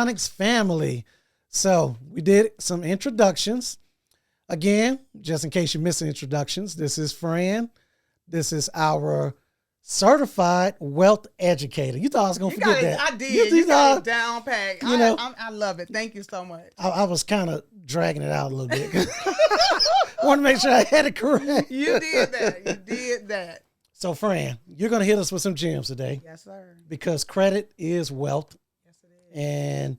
Onyx family. So we did some introductions. Again, just in case you missed the introductions, this is Fran. This is our certified wealth educator. You thought I was going to forget that. I did. You got it down pat. I love it. Thank you so much. I was kind of dragging it out a little bit. I want to make sure I had it correct. You did that. You did that. So, Fran, you're going to hit us with some gems today. Yes, sir. Because credit is wealth. Yes, it is. And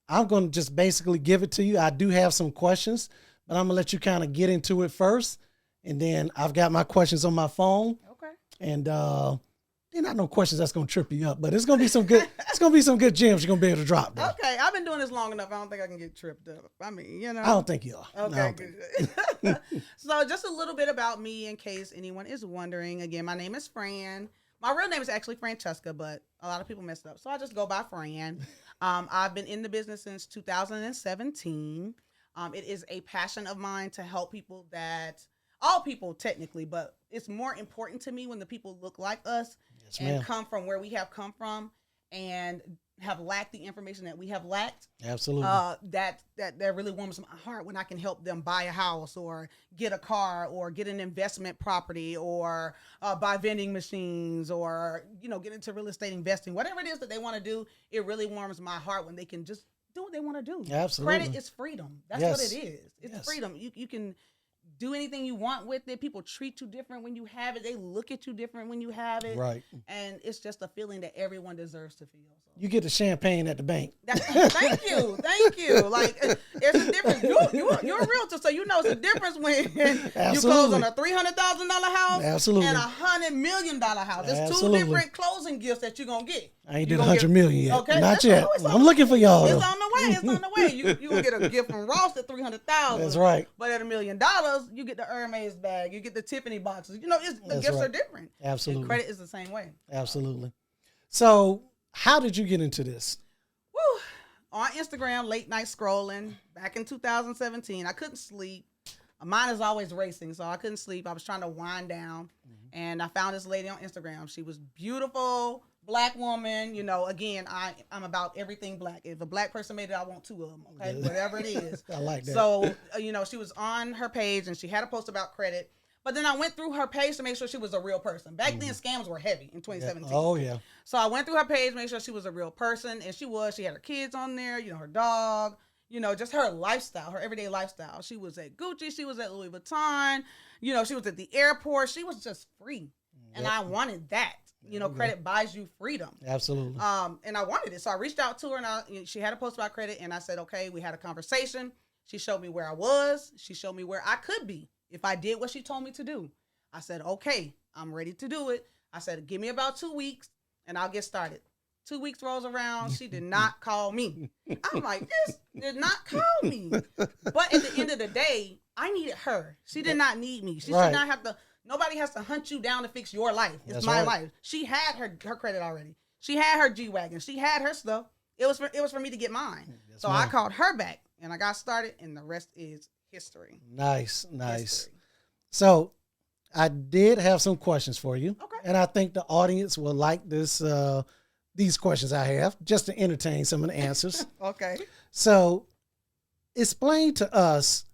I'm going to just basically give it to you. I do have some questions, but I'm going to let you kind of get into it first. And then I've got my questions on my phone. Okay. And they're not no questions that's going to trip you up, but it's going to be some good, it's going to be some good gems you're going to be able to drop there. Okay. I've been doing this long enough. I don't think I can get tripped up. I mean, you know. I don't think you are. Okay, good. So just a little bit about me in case anyone is wondering. Again, my name is Fran. My real name is actually Francesca, but a lot of people mess it up. So I just go by Fran. I've been in the business since 2017. It is a passion of mine to help people all people technically, but it's more important to me when the people look like us and come from where we have come from and have lacked the information that we have lacked. Absolutely. That really warms my heart when I can help them buy a house or get a car or get an investment property or buy vending machines or, get into real estate investing. Whatever it is that they want to do, it really warms my heart when they can just do what they want to do. Absolutely. Credit is freedom. That's what it is. It's freedom. You can do anything you want with it. People treat you different when you have it. They look at you different when you have it. Right. And it's just a feeling that everyone deserves to feel. So. You get the champagne at the bank. Thank you. Like, it's a difference. You're a realtor, so you know it's a difference when you close on a $300,000 house Absolutely. and $100 million house. There's Absolutely. two different closing gifts that you're going to get. I ain't did 100 million yet. Okay, not yet. I'm looking for y'all. It's on the way. It's on the way. You will get a gift from Ross at $300,000. That's right. But at $1 million, you get the Hermes bag. You get the Tiffany boxes. The gifts are different. Absolutely. And credit is the same way. Absolutely. So, how did you get into this? Woo. On Instagram, late night scrolling back in 2017. I couldn't sleep. Mine is always racing, so I couldn't sleep. I was trying to wind down, and I found this lady on Instagram. She was beautiful. Black woman, again, I'm about everything black. If a black person made it, I want two of them, okay? Whatever it is. I like that. So, she was on her page and she had a post about credit. But then I went through her page to make sure she was a real person. Back then, scams were heavy in 2017. Yeah. Oh, yeah. So I went through her page, make sure she was a real person. And she was. She had her kids on there, her dog, just her lifestyle, her everyday lifestyle. She was at Gucci. She was at Louis Vuitton. She was at the airport. She was just free. And I wanted that. Credit buys you freedom. Absolutely. And I wanted it. So I reached out to her and she had a post about credit and I said, okay, we had a conversation. She showed me where I was. She showed me where I could be if I did what she told me to do. I said, okay, I'm ready to do it. I said, give me about 2 weeks and I'll get started. 2 weeks rolls around. She did not call me. I'm like, this did not call me. But at the end of the day, I needed her. She did not need me. She should not have to. Nobody has to hunt you down to fix your life. It's my life. She had her credit already. She had her G-Wagon. She had her stuff. It was for me to get mine. So I called her back and I got started and the rest is history. Nice. History. So I did have some questions for you. Okay. And I think the audience will like this these questions I have just to entertain some of the answers. Okay. So explain to us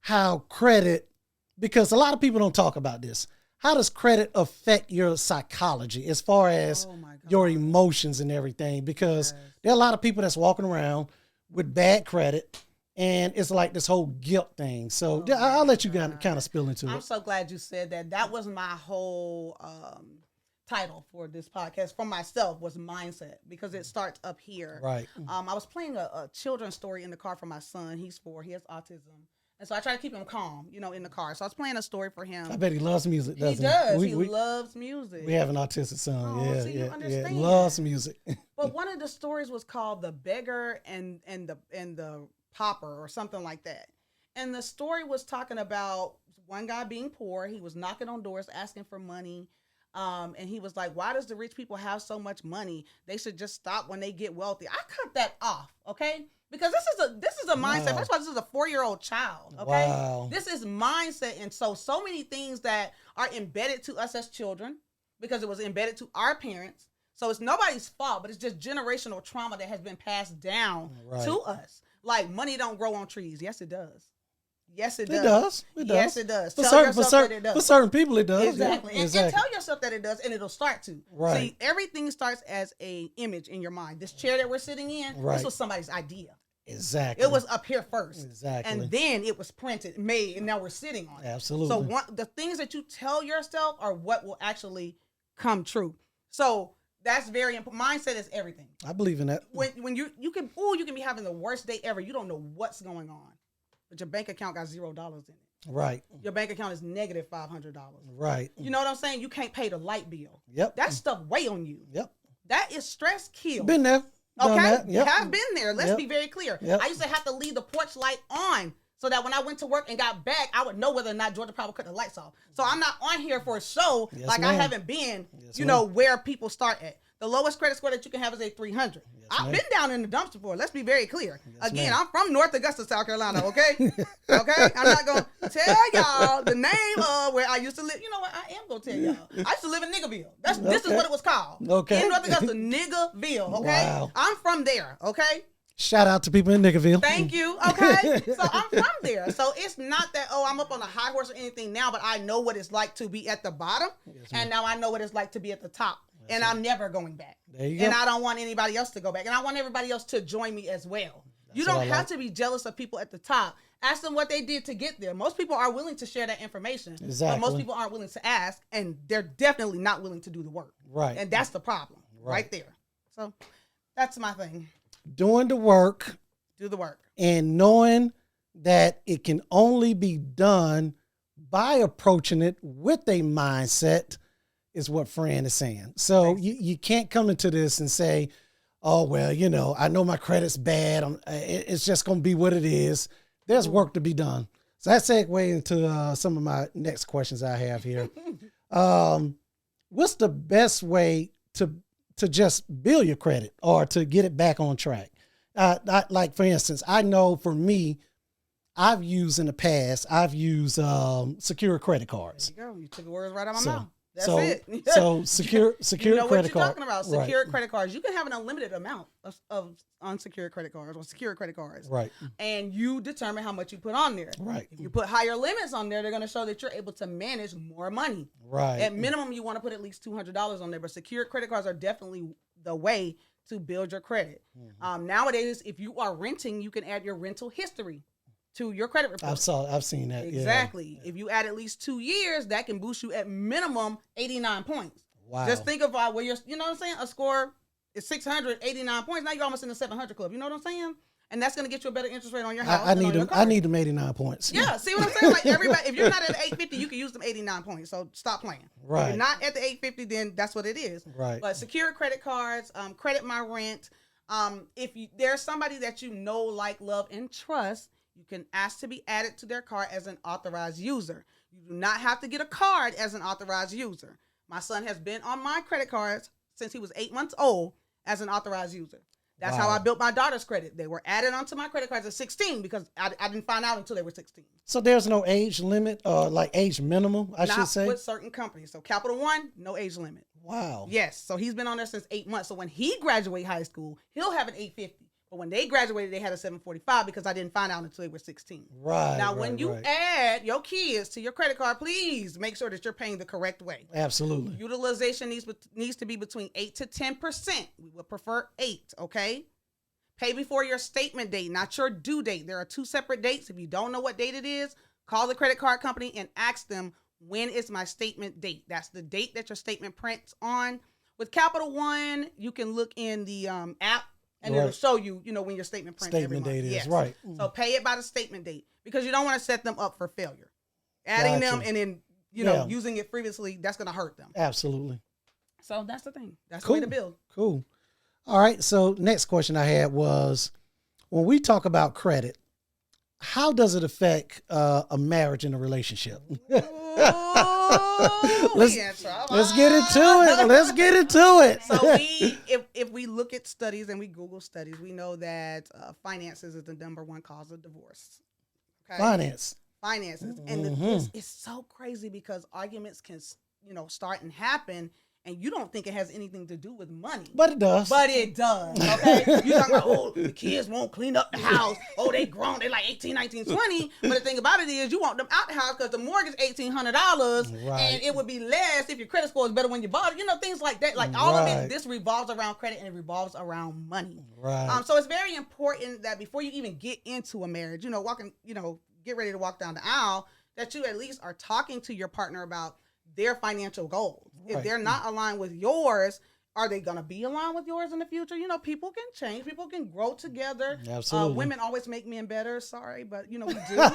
how credit, because a lot of people don't talk about this. How does credit affect your psychology as far as your emotions and everything? Because there are a lot of people that's walking around with bad credit and it's like this whole guilt thing. So I'll let you kind of spill into it. I'm so glad you said that. That was my whole title for this podcast for myself was mindset because it starts up here. Right. I was playing a children's story in the car for my son. He's 4. He has autism. And so I try to keep him calm, in the car. So I was playing a story for him. I bet he loves music, doesn't he? He does. He loves music. We have an autistic son. Oh, so you understand. Loves music. But one of the stories was called The Beggar and the Pauper or something like that. And the story was talking about one guy being poor. He was knocking on doors asking for money. And he was like, why does the rich people have so much money? They should just stop when they get wealthy. I cut that off, okay? Because this is a mindset. Wow. First of all, this is a 4-year-old child, okay? Wow. This is mindset. And so many things that are embedded to us as children because it was embedded to our parents. So it's nobody's fault, but it's just generational trauma that has been passed down to us. Like money don't grow on trees. Yes, it does. Yes, it does. It does. It does. Yes, it does. For Tell certain, yourself that it does. For certain people, it does. Exactly. Yeah, and tell yourself that it does, and it'll start to. Right. See, everything starts as a image in your mind. This chair that we're sitting in, this was somebody's idea. Exactly. It was up here first. Exactly. And then it was printed, made, and now we're sitting on it. Absolutely. So the things that you tell yourself are what will actually come true. So that's very important. Mindset is everything. I believe in that. When you can be having the worst day ever. You don't know what's going on, but your bank account got $0 in it. Right. Your bank account is negative $500. Right. You know what I'm saying? You can't pay the light bill. Yep. That stuff weigh on you. Yep. That is stress kill. Been there. Okay, yep. have been there. Let's be very clear. Yep. I used to have to leave the porch light on so that when I went to work and got back, I would know whether or not Georgia Power cut the lights off. So I'm not on here for a show I haven't been, where people start at. The lowest credit score that you can have is a 300. I've been down in the dumps before. Let's be very clear. Again, I'm from North Augusta, South Carolina, okay? Okay? I'm not going to tell y'all the name of where I used to live. You know what? I am going to tell y'all. I used to live in Niggerville. This is what it was called. Okay. In North Augusta, Niggerville, okay? Wow. I'm from there, okay? Shout out to people in Nickerville. Thank you. Okay. So I'm from there. So it's not that, I'm up on a high horse or anything now, but I know what it's like to be at the bottom. And now I know what it's like to be at the top. And I'm never going back. There you go. And I don't want anybody else to go back. And I want everybody else to join me as well. You don't have to be jealous of people at the top. Ask them what they did to get there. Most people are willing to share that information. Exactly. But most people aren't willing to ask. And they're definitely not willing to do the work. Right. And that's the problem right there. So that's my thing. Doing the work. Do the work. And knowing that it can only be done by approaching it with a mindset is what Fran is saying. So you can't come into this and say, oh, well, I know my credit's bad. It's just going to be what it is. There's work to be done. So that segues into some of my next questions I have here. What's the best way to just build your credit or to get it back on track? Like, for instance, I know for me, I've used secure credit cards. There you go. You took the words right out of my mouth. That's it. So secure you know credit what you're card. talking about. Secure credit cards. You can have an unlimited amount of unsecured credit cards or secure credit cards. Right. And you determine how much you put on there. Right. If you put higher limits on there, they're going to show that you're able to manage more money. Right. At minimum, you want to put at least $200 on there. But secure credit cards are definitely the way to build your credit. Mm-hmm. Nowadays, if you are renting, you can add your rental history to your credit report. I've seen that. Exactly. Yeah. If you add at least 2 years, that can boost you at minimum 89 points. Wow. Just think about where you know what I'm saying? A score is 689 points. Now you're almost in the 700 club. You know what I'm saying? And that's going to get you a better interest rate on your house. I need them 89 points. Yeah. See what I'm saying? Like everybody, if you're not at 850, you can use them 89 points. So stop playing. Right. If you're not at the 850, then that's what it is. Right. But secure credit cards, credit my rent. If there's somebody that you know, like, love, and trust, you can ask to be added to their card as an authorized user. You do not have to get a card as an authorized user. My son has been on my credit cards since he was 8 months old as an authorized user. That's how I built my daughter's credit. They were added onto my credit cards at 16 because I didn't find out until they were 16. So there's no age limit or like age minimum, I should say? Not with certain companies. So Capital One, no age limit. Wow. Yes. So he's been on there since 8 months. So when he graduates high school, he'll have an 850. But when they graduated, they had a 745 because I didn't find out until they were 16. Right. Now, when you add your kids to your credit card, please make sure that you're paying the correct way. Absolutely. Utilization needs to be between 8 to 10%. We would prefer 8, okay? Pay before your statement date, not your due date. There are 2 separate dates. If you don't know what date it is, call the credit card company and ask them, when is my statement date? That's the date that your statement prints on. With Capital One, you can look in the app. And it'll show you, when your statement prints every month. Statement date is, yes. right. So pay it by the statement date because you don't want to set them up for failure. Adding them and then, using it previously, that's going to hurt them. Absolutely. So that's the thing. That's the way to build. Cool. All right. So next question I had was, when we talk about credit, how does it affect a marriage and a relationship? Let's get into it. Let's get into it. So if we look at studies and we Google studies, we know that finances is the #1 cause of divorce. Okay? Finances. And it's so crazy because arguments can, start and happen, and you don't think it has anything to do with money. But it does. But it does, okay? You talking about, oh, the kids won't clean up the house. Oh, they grown. They like 18, 19, 20. But the thing about it is you want them out the house because the mortgage $1,800 and it would be less if your credit score is better when you bought it. You know, things like that. Like all of it, this revolves around credit and it revolves around money. Right. So it's very important that before you even get into a marriage, get ready to walk down the aisle, that you at least are talking to your partner about their financial goals. Right. If they're not aligned with yours, are they going to be aligned with yours in the future? You know, people can change. People can grow together. Absolutely. Women always make men better. Sorry, but, we do. We can.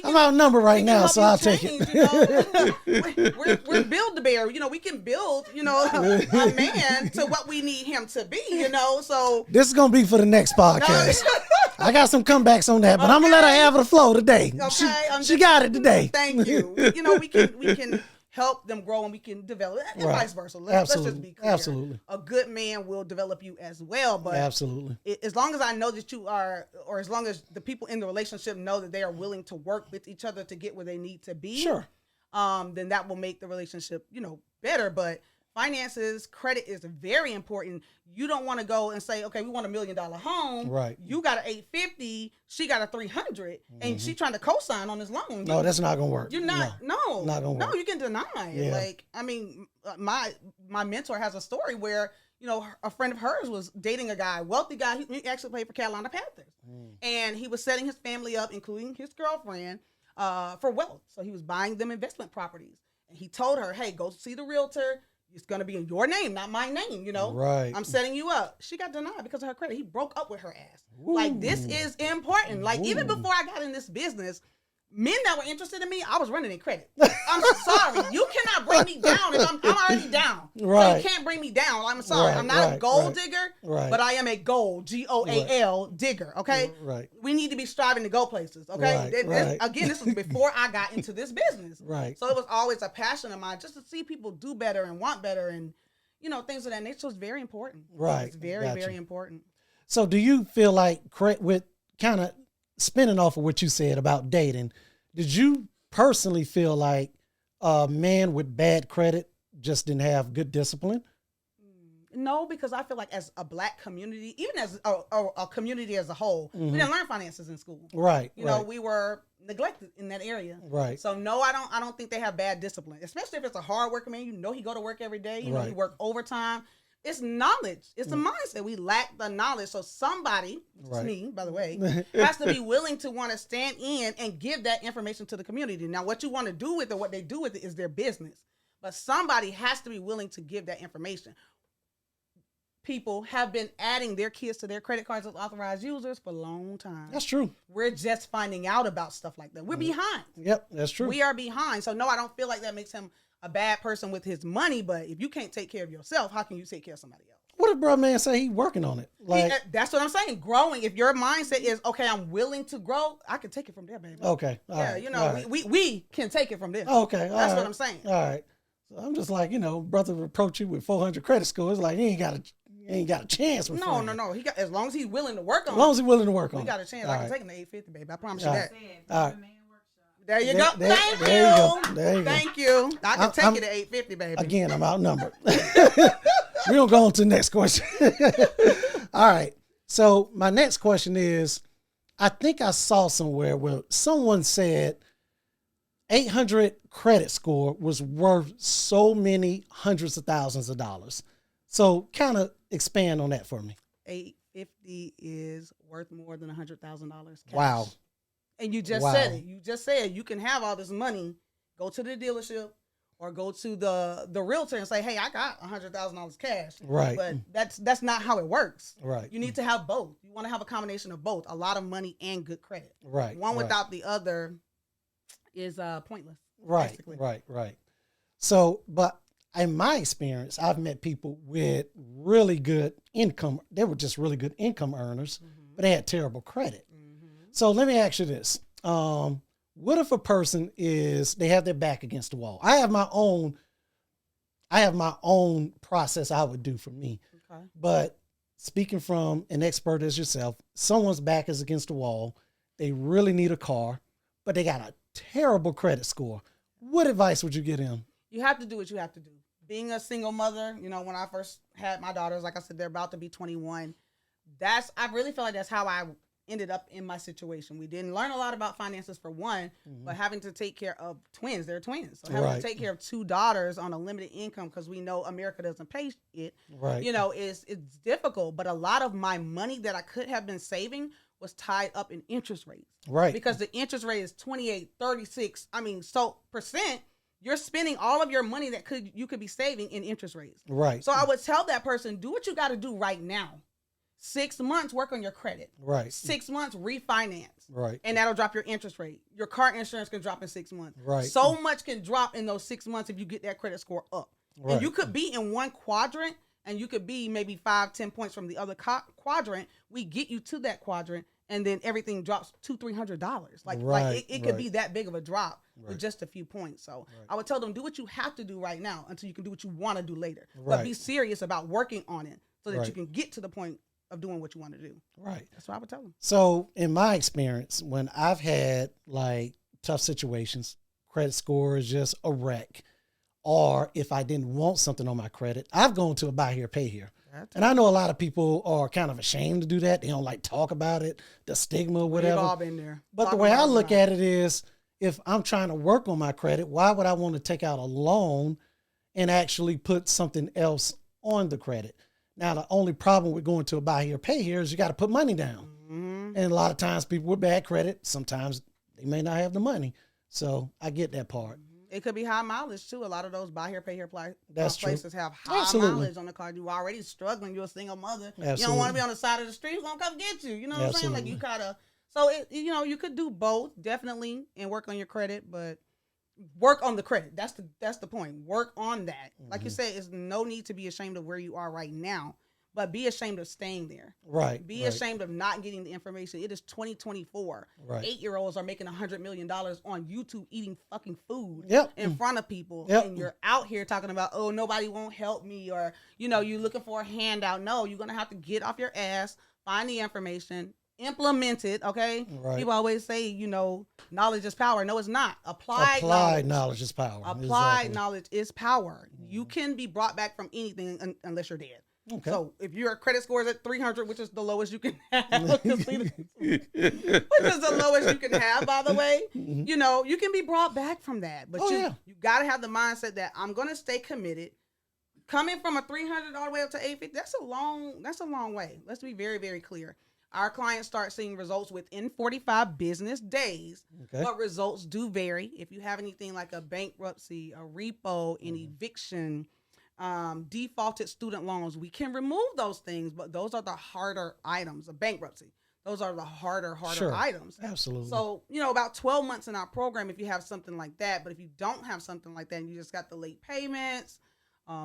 I'm outnumbered right now, so I'll take it. We're Build-A-Bear. We can build, a man to what we need him to be, so. This is going to be for the next podcast. I got some comebacks on that, but I'm going to let her have the flow today. Okay. She got it today. Thank you. We can help them grow and we can develop, and vice versa. Let's just be clear. Absolutely. A good man will develop you as well. But absolutely. As long as I know that you are, or as long as the people in the relationship know that they are willing to work with each other to get where they need to be, sure. Then that will make the relationship, better. But finances, credit is very important. You don't want to go and say, okay, we want $1 million home. Right. You got an $850, she got a $300, and she trying to co-sign on this loan. No, that's not gonna work. You're not. No, not gonna work. No, you can deny. Yeah. Like, I mean, my mentor has a story where a friend of hers was dating a guy, wealthy guy. He actually played for Carolina Panthers, and he was setting his family up, including his girlfriend, for wealth. So he was buying them investment properties, and he told her, "Hey, go see the realtor. It's going to be in your name, not my name, Right. I'm setting you up." She got denied because of her credit. He broke up with her ass. Ooh. Like, this is important. Like, even before I got in this business, men that were interested in me, I was running their credit. I'm sorry. You cannot bring me down if I'm already down. Right. So you can't bring me down. I'm sorry. Right, I'm not a gold digger, right. but I am a goal, GOAL digger, okay? Right. We need to be striving to go places, okay? Right. Again, this was before I got into this business. Right. So it was always a passion of mine just to see people do better and want better and, things of that nature is very important. Right. It's very, very important. So do you feel like, with kind of spinning off of what you said about dating, did you personally feel like a man with bad credit just didn't have good discipline? No, because I feel like as a Black community, even as a community as a whole, we didn't learn finances in school. Right. We were neglected in that area. Right. So no, I don't think they have bad discipline, especially if it's a hard working man. He go to work every day. He work overtime. It's knowledge. It's a mindset. We lack the knowledge. So somebody, which is me, by the way, has to be willing to want to stand in and give that information to the community. Now, what you want to do with it, what they do with it is their business. But somebody has to be willing to give that information. People have been adding their kids to their credit cards as authorized users for a long time. That's true. We're just finding out about stuff like that. We're behind. Yep, that's true. We are behind. So no, I don't feel like that makes him a bad person with his money, but if you can't take care of yourself, how can you take care of somebody else? What if brother man say he working on it? Like, that's what I'm saying. Growing. If your mindset is, okay, I'm willing to grow, I can take it from there, baby. Okay. We can take it from there. Okay. That's what I'm saying. All right. So I'm just like, brother would approach you with 400 credit score. It's like, he ain't got a chance with No. He got, as long as he's willing to work on it. As long as he's willing to work on it. We got a chance. All I can right. take him to 850, baby. I promise you All that. All right. There you go. There you go. Thank you. I can take it to 850, baby. Again, I'm outnumbered. We're going to go on to the next question. All right. So my next question is, I think I saw somewhere where someone said 800 credit score was worth so many hundreds of thousands of dollars. So kind of expand on that for me. 850 is worth more than $100,000 cash. Wow. And you just said it. You just said you can have all this money, go to the dealership or go to the realtor and say, hey, I got $100,000 cash. Right. But that's not how it works. Right. You need to have both. You want to have a combination of both, a lot of money and good credit. Right. One without the other is pointless. Right. Basically. Right. So, but in my experience, I've met people with really good income. They were just really good income earners, but they had terrible credit. So let me ask you this. What if a person they have their back against the wall? I have my own process I would do for me. Okay. But speaking from an expert as yourself, someone's back is against the wall. They really need a car, but they got a terrible credit score. What advice would you give them? You have to do what you have to do. being a single mother, you know, when I first had my daughters, like I said, they're about to be 21. I really feel like that's how I ended up in my situation. We didn't learn a lot about finances for one, but having to take care of twins, they're twins. So having to take care of 2 daughters on a limited income, because we know America doesn't pay it, you know, it's difficult. But a lot of my money that I could have been saving was tied up in interest rates. Right. Because the interest rate is 28, 36, percent. You're spending all of your money that you could be saving in interest rates. Right. So I would tell that person, do what you got to do right now. 6 months, work on your credit. Right. 6 months, refinance. Right. And that'll drop your interest rate. Your car insurance can drop in 6 months. Right. So much can drop in those 6 months if you get that credit score up. Right. And you could be in one quadrant, and you could be maybe 5-10 points from the other quadrant. We get you to that quadrant, and then everything drops $200-$300. Like it could be that big of a drop with just a few points. So I would tell them, do what you have to do right now until you can do what you want to do later. But be serious about working on it so that you can get to the point of doing what you want to do. Right. That's what I would tell them. So in my experience, when I've had like tough situations, credit score is just a wreck, or if I didn't want something on my credit, I've gone to a buy here, pay here. And I know a lot of people are kind of ashamed to do that. They don't like talk about it, the stigma or whatever. We've all been there. But the way I look at it is, if I'm trying to work on my credit, why would I want to take out a loan and actually put something else on the credit? Now, the only problem with going to a buy here, pay here is you got to put money down. And a lot of times people with bad credit, sometimes they may not have the money. So I get that part. It could be high mileage too. A lot of those buy here, pay here places have high mileage on the card. You're already struggling. You're a single mother. You don't want to be on the side of the street. Who's going to come get you? You know what I'm saying? Like you gotta, so you could do both definitely and work on your credit, but work on the credit. That's the point. Work on that. Like you said, it's no need to be ashamed of where you are right now, but be ashamed of staying there. Right. Be ashamed of not getting the information. It is 2024. Right. 8-year-olds are making $100 million on YouTube eating fucking food in front of people. And you're out here talking about, oh, nobody won't help me, or, you're looking for a handout. No, you're going to have to get off your ass, find the information, implement it, okay? Right. People always say, knowledge is power. No, it's not. Applied knowledge is power. Applied knowledge is power. You can be brought back from anything unless you're dead. Okay. So if your credit score is at 300, which is the lowest you can have, which is the lowest you can have, by the way, you can be brought back from that. But you got to have the mindset that I'm going to stay committed. Coming from a 300 all the way up to 850, that's a long way. Let's be very, very clear. Our clients start seeing results within 45 business days, but results do vary. If you have anything like a bankruptcy, a repo, an eviction, defaulted student loans, we can remove those things, but those are the harder items. A bankruptcy, those are the harder items. Absolutely. So, about 12 months in our program, if you have something like that, but if you don't have something like that and you just got the late payments,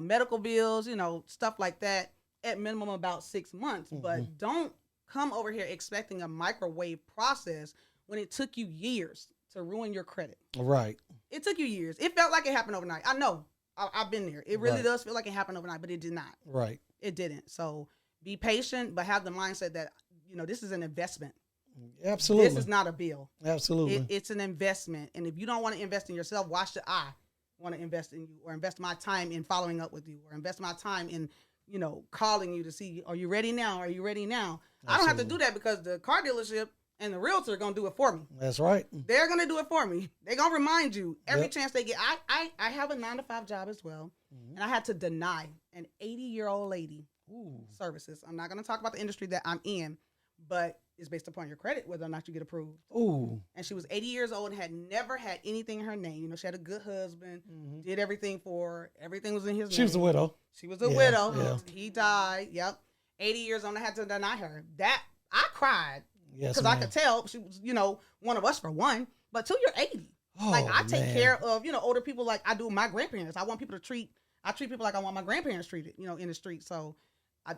medical bills, stuff like that, at minimum about 6 months, but don't come over here expecting a microwave process when it took you years to ruin your credit. Right. It took you years. It felt like it happened overnight. I know. I've been there. It really does feel like it happened overnight, but it did not. Right. It didn't. So be patient, but have the mindset that, this is an investment. Absolutely. This is not a bill. Absolutely. It's an investment. And if you don't want to invest in yourself, why should I want to invest in you, or invest my time in following up with you, or invest my time in calling you to see, are you ready now? Are you ready now? Absolutely. I don't have to do that because the car dealership and the realtor are going to do it for me. That's right. They're going to do it for me. They're going to remind you every chance they get. I have a 9-to-5 job as well, and I had to deny an 80-year-old lady services. I'm not going to talk about the industry that I'm in, but it's based upon your credit, whether or not you get approved. Ooh. And she was 80 years old and had never had anything in her name. She had a good husband, did everything for her. Everything was in his name. She was a widow. She was a widow. Yeah. He died. Yep. 80 years old, I had to deny her. That, I cried. Yes, because I could tell she was, one of us for one. But till you're 80. Oh, like, I take care of, older people like I do my grandparents. I want people to treat people like I want my grandparents treated, in the street. So,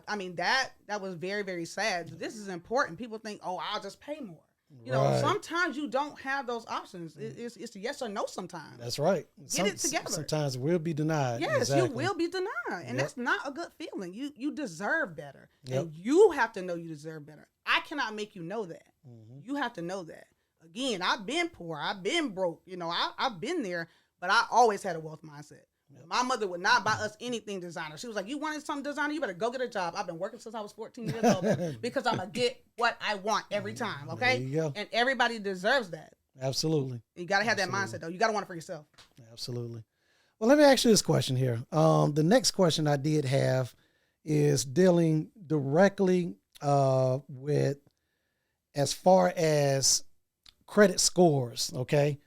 I mean, that was very, very sad. This is important. People think, oh, I'll just pay more. Sometimes you don't have those options. It's a yes or no sometimes. That's right. Get it together. Sometimes we'll be denied. Yes, exactly. You will be denied. And that's not a good feeling. You deserve better. Yep. And you have to know you deserve better. I cannot make you know that. You have to know that. Again, I've been poor. I've been broke. I've been there, but I always had a wealth mindset. My mother would not buy us anything designer. She was like, you wanted something designer? You better go get a job. I've been working since I was 14 years old because I'm going to get what I want every time, okay? There you go. And everybody deserves that. Absolutely. You got to have that mindset, though. You got to want it for yourself. Absolutely. Well, let me ask you this question here. The next question I did have is dealing directly with as far as credit scores, okay?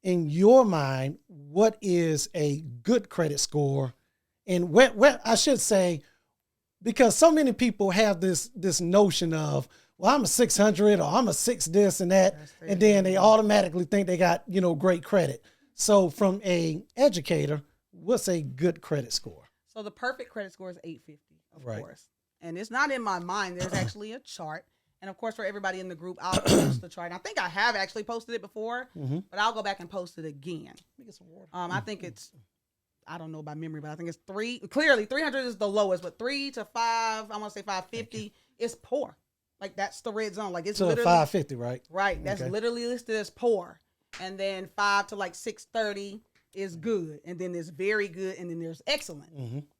In your mind, what is a good credit score? And where I should say, because so many people have this notion of, well, I'm a 600 or I'm a 6 this and that, and then they automatically think they got, great credit. So from a educator, what's a good credit score? So the perfect credit score is 850, of course. And it's not in my mind. There's actually a chart. And of course, for everybody in the group, I'll post the chart. I think I have actually posted it before, but I'll go back and post it again. Let me get some water. I think it's, I don't know by memory, but I think it's 3. Clearly, 300 is the lowest, but 3 to 5, I want to say 550 is poor. Like that's the red zone. Like it's so literally 550, right? Right. That's literally listed as poor. And then 5 to like 630 is good, and then there's very good, and then there's excellent.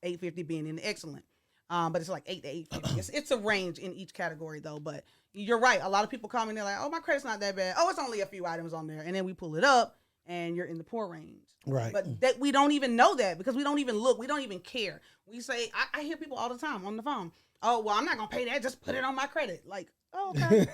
850 being in the excellent. But it's like 8 to 850. It's a range in each category, though. But you're right. A lot of people come in, they're like, oh, my credit's not that bad. Oh, it's only a few items on there. And then we pull it up, and you're in the poor range. Right. But that we don't even know that because we don't even look. We don't even care. We say, I hear people all the time on the phone, oh, well, I'm not going to pay that. Just put it on my credit. Like, oh, okay.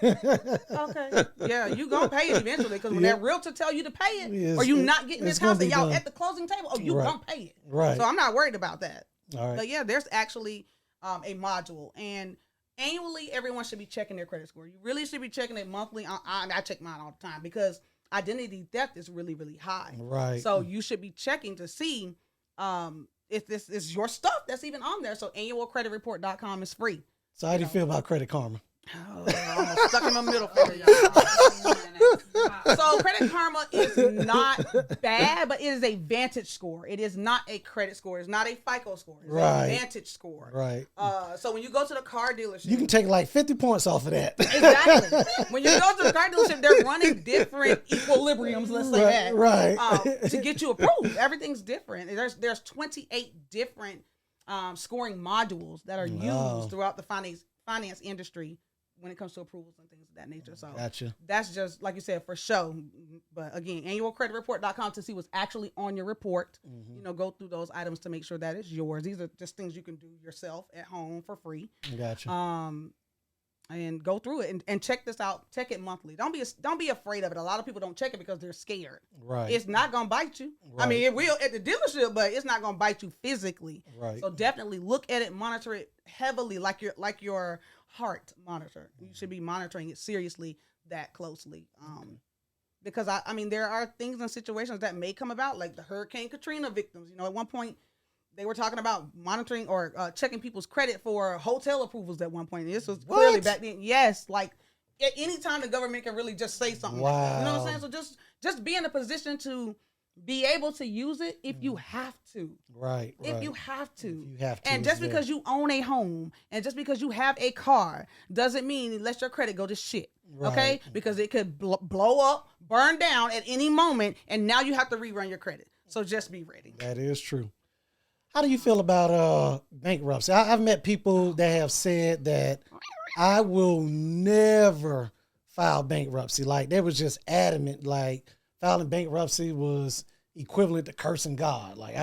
Okay. Yeah, you going to pay it eventually because when that realtor tell you to pay it or you not getting this house and y'all at the closing table, oh, you going to pay it. Right. So I'm not worried about that. All right. But yeah, there's actually a module, and annually everyone should be checking their credit score. You really should be checking it monthly. I check mine all the time because identity theft is really, really high. Right. So you should be checking to see if this is your stuff that's even on there. So annualcreditreport.com is free. So how do you feel about Credit Karma? Oh, I'm stuck in my middle finger, y'all. So Credit Karma is not bad, but it is a Vantage score. It is not a credit score. It's not a FICO score. It's a Vantage score. Right. So when you go to the car dealership, you can take like 50 points off of that. Exactly. When you go to the car dealership, they're running different equilibriums. Let's say that. Right. To get you approved, everything's different. There's 28 different scoring modules that are used throughout the finance industry when it comes to approvals and things of that nature. So gotcha. That's just, like you said, for show. But again, annualcreditreport.com to see what's actually on your report. Go through those items to make sure that it's yours. These are just things you can do yourself at home for free. Gotcha. And go through it and check this out. Check it monthly. Don't be afraid of it. A lot of people don't check it because they're scared. Right. It's not gonna bite you. Right. I mean, it will at the dealership, but it's not gonna bite you physically. Right. So definitely look at it, monitor it heavily, like your heart monitor. You should be monitoring it seriously that closely. Because I mean, there are things and situations that may come about, like the Hurricane Katrina victims. At one point, they were talking about monitoring or checking people's credit for hotel approvals at one point. This was clearly back then. Yes, like at any time the government can really just say something like that. You know what I'm saying? So just be in a position to be able to use it if you have to. Right. If you have to. If you have to. And just because you own a home and just because you have a car doesn't mean let your credit go to shit. Right. Okay? Because it could blow up, burn down at any moment, and now you have to rerun your credit. So just be ready. That is true. How do you feel about bankruptcy? I've met people that have said that I will never file bankruptcy. Like they was just adamant, like filing bankruptcy was equivalent to cursing God. Like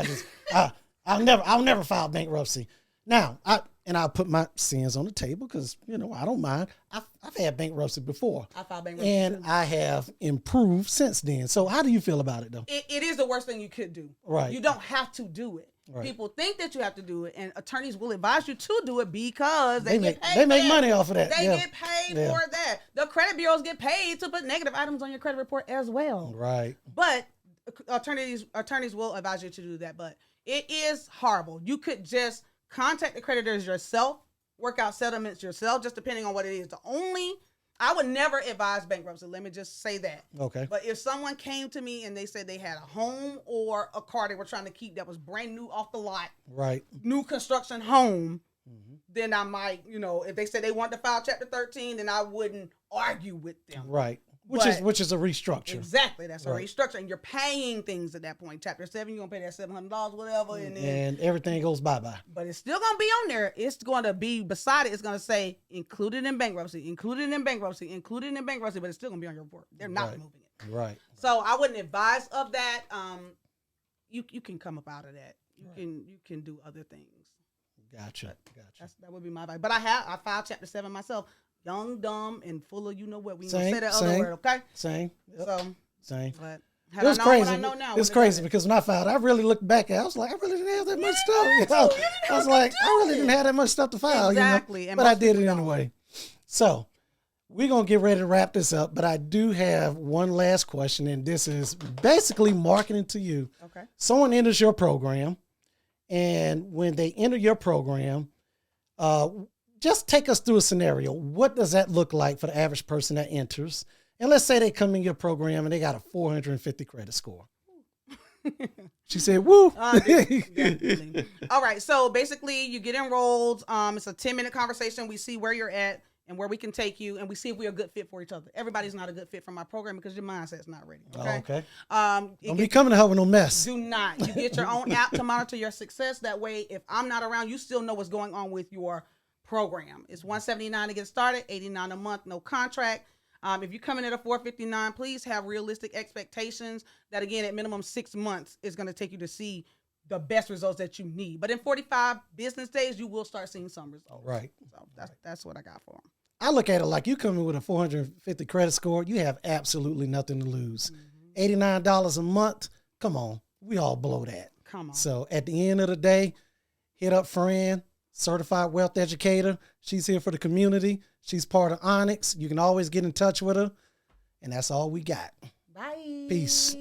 I'll never file bankruptcy. Now I'll put my sins on the table because I don't mind. I've had bankruptcy before. I filed bankruptcy and too. I have improved since then. So how do you feel about it though? It is the worst thing you could do. Right. You don't have to do it. Right. People think that you have to do it, and attorneys will advise you to do it because they get paid. They make money off of that. They get paid for that. The credit bureaus get paid to put negative items on your credit report as well. Right. But attorneys will advise you to do that. But it is horrible. You could just contact the creditors yourself, work out settlements yourself, just depending on what it is. I would never advise bankruptcy. Let me just say that. Okay. But if someone came to me and they said they had a home or a car they were trying to keep that was brand new off the lot, right, new construction home, then I might, if they said they wanted to file Chapter 13, then I wouldn't argue with them. Right. Which is a restructure. Exactly. That's a restructure. And you're paying things at that point. Chapter 7, you're going to pay that $700, whatever. And everything goes bye-bye. But it's still going to be on there. It's going to be beside it. It's going to say included in bankruptcy, included in bankruptcy, included in bankruptcy, but it's still going to be on your report. They're not moving it. Right. So I wouldn't advise of that. You can come up out of that. You can do other things. Gotcha. That would be my advice. But I filed Chapter 7 myself. Young, dumb, and full of you know what. We can say that other word, okay? Same. Yep. So same. But it was crazy. I know now, it's crazy because when I filed, I really looked back at it. I was like, I really didn't have that much stuff. You know? I was like, I really didn't have that much stuff to file. Exactly. You know? But I did it anyway. So we're going to get ready to wrap this up. But I do have one last question, and this is basically marketing to you. Okay. Someone enters your program, and when they enter your program, just take us through a scenario. What does that look like for the average person that enters? And let's say they come in your program and they got a 450 credit score. She said, woo. Definitely. All right. So basically you get enrolled. It's a 10-minute conversation. We see where you're at and where we can take you. And we see if we're a good fit for each other. Everybody's not a good fit for my program because your mindset's not ready. Okay. Don't be coming to her with no mess. Do not. You get your own app to monitor your success. That way, if I'm not around, you still know what's going on with your program. It's $179 to get started, $89 a month, no contract. If you come in at a $459, please have realistic expectations that, again, at minimum 6 months is going to take you to see the best results that you need. But in 45 business days, you will start seeing some results. Right. So that's what I got for them. I look at it like you come in with a 450 credit score, you have absolutely nothing to lose. $89 a month, come on, we all blow that. Come on. So at the end of the day, hit up Fran, certified wealth educator. She's here for the community. She's part of Onyx. You can always get in touch with her. And that's all we got. Bye. Peace.